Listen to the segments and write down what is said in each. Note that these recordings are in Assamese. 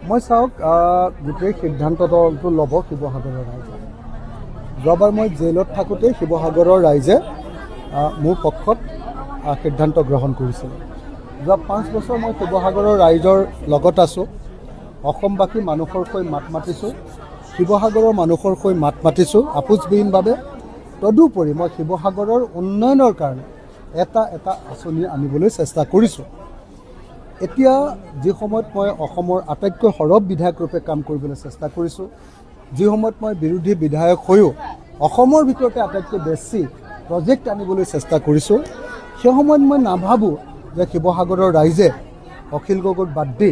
মই চাওক গোটেই সিদ্ধান্তটো ল'ব শিৱসাগৰৰ ৰাইজে। যোৱাবাৰ মই জেলত থাকোঁতে শিৱসাগৰৰ ৰাইজে মোৰ পক্ষত সিদ্ধান্ত গ্ৰহণ কৰিছিল। যোৱা 5 বছৰ মই শিৱসাগৰৰ ৰাইজৰ লগত আছোঁ। অসমবাসী মানুহৰ হৈ মাত মাতিছোঁ, শিৱসাগৰৰ মানুহৰ হৈ মাত মাতিছোঁ আপোচবিহীনভাৱে। তদুপৰি মই শিৱসাগৰৰ উন্নয়নৰ কাৰণে এটা আঁচনি আনিবলৈ চেষ্টা কৰিছোঁ। এতিয়া যি সময়ত মই অসমৰ আটাইতকৈ সৰব বিধায়ক ৰূপে কাম কৰিবলৈ চেষ্টা কৰিছোঁ, যি সময়ত মই বিৰোধী বিধায়ক হৈও অসমৰ ভিতৰতে আটাইতকৈ বেছি প্ৰজেক্ট আনিবলৈ চেষ্টা কৰিছোঁ, সেই সময়ত মই নাভাবোঁ যে শিৱসাগৰৰ ৰাইজে অখিল গগৈক বাদ দি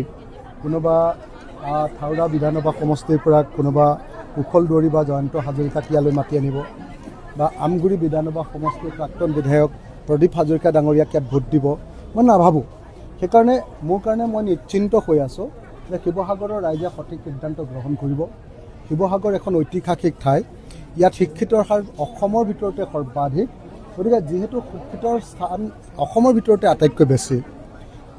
কোনোবা থাওৰা বিধানসভা সমষ্টিৰ পৰা কোনোবা কুশল দুৱাৰী বা জয়ন্ত হাজৰিকাক ইয়ালৈ মাতি আনিব, বা আমগুৰি বিধানসভা সমষ্টিৰ প্ৰাক্তন বিধায়ক প্ৰদীপ হাজৰিকা ডাঙৰীয়াক ইয়াত ভোট দিব, মই নাভাবোঁ। সেইকাৰণে মোৰ কাৰণে মই নিশ্চিন্ত হৈ আছোঁ যে শিৱসাগৰৰ ৰাইজে সঠিক সিদ্ধান্ত গ্ৰহণ কৰিব। শিৱসাগৰ এখন ঐতিহাসিক ঠাই, ইয়াত শিক্ষিতৰ হাৰ অসমৰ ভিতৰতে সৰ্বাধিক, গতিকে যিহেতু শিক্ষিতৰ স্থান অসমৰ ভিতৰতে আটাইতকৈ বেছি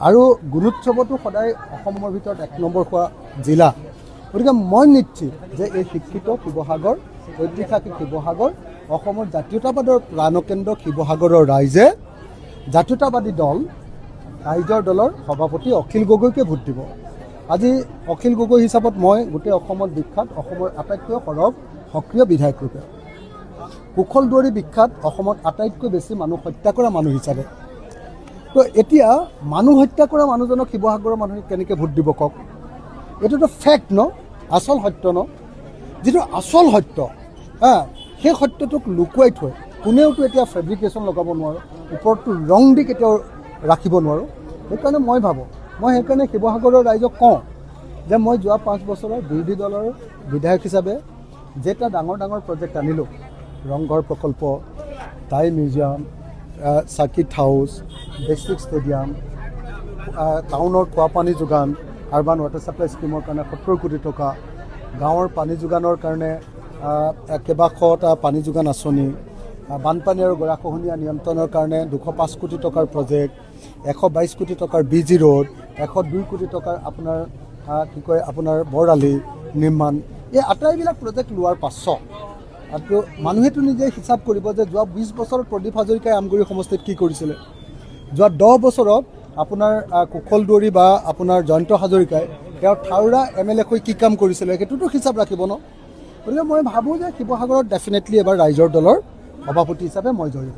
আৰু গুণোৎসৱতো সদায় অসমৰ ভিতৰত 1 নম্বৰ হোৱা জিলা, গতিকে মই নিশ্চিত যে এই শিক্ষিত শিৱসাগৰ, ঐতিহাসিক শিৱসাগৰ, অসমৰ জাতীয়তাবাদৰ প্ৰাণকেন্দ্ৰ শিৱসাগৰৰ ৰাইজে জাতীয়তাবাদী দল ৰাইজৰ দলৰ সভাপতি অখিল গগৈকে ভোট দিব। আজি অখিল গগৈ হিচাপত মই গোটেই অসমত বিখ্যাত, অসমৰ আটাইতকৈ সৰব সক্ৰিয় বিধায়ক ৰূপে। কুশল দুৱাৰী বিখ্যাত, অসমত আটাইতকৈ বেছি মানুহ হত্যা কৰা মানুহ হিচাপে। তো এতিয়া মানুহ হত্যা কৰা মানুহজনক শিৱসাগৰৰ মানুহে কেনেকৈ ভোট দিব কওক? এইটোতো ফেক্ট ন, আচল সত্য ন। যিটো আচল সত্য, সেই সত্যটোক লুকুৱাই থৈ কোনেওতো এতিয়া ফেব্ৰিকেশ্যন লগাব নোৱাৰোঁ, ওপৰতটো ৰং দি কেতিয়াও ৰাখিব নোৱাৰোঁ। সেইকাৰণে মই ভাবোঁ, মই সেইকাৰণে শিৱসাগৰৰ ৰাইজক কওঁ যে মই যোৱা 5 বছৰৰ বিৰোধী দলৰ বিধায়ক হিচাপে যেটা ডাঙৰ প্ৰজেক্ট আনিলোঁ, ৰংঘৰ প্ৰকল্প, Tai museum, circuit house, district stadium, টাউনৰ খোৱা পানী যোগান, আৰ্বান ৱাটাৰ ছাপ্লাই স্কিমৰ কাৰণে 70 কোটি টকা, গাঁৱৰ পানী যোগানৰ কাৰণে কেইবাশটা পানী যোগান আঁচনি, বানপানী আৰু গৰাখহনীয়া নিয়ন্ত্ৰণৰ কাৰণে 205 কোটি টকাৰ প্ৰজেক্ট, 122 কোটি টকাৰ BG ৰোড, 102 কোটি টকাৰ আপোনাৰ বৰালি নিৰ্মাণ, এই আটাইবিলাক প্ৰজেক্ট লোৱাৰ পাছত আৰু মানুহেতো নিজে হিচাপ কৰিব যে যোৱা 20 বছৰত প্ৰদীপ হাজৰিকাই আমগুৰি সমষ্টিত কি কৰিছিলে, যোৱা 10 বছৰত আপোনাৰ কুশল দুৱাৰী বা আপোনাৰ জয়ন্ত হাজৰিকাই তেওঁ থাওৰা MLA হৈ কি কাম কৰিছিলে, সেইটোতো হিচাপ ৰাখিব ন। গতিকে মই ভাবোঁ যে শিৱসাগৰত ডেফিনেটলি এবাৰ ৰাইজৰ দলৰ সভাপতি হিচাপে মই জয়ী হ'ম।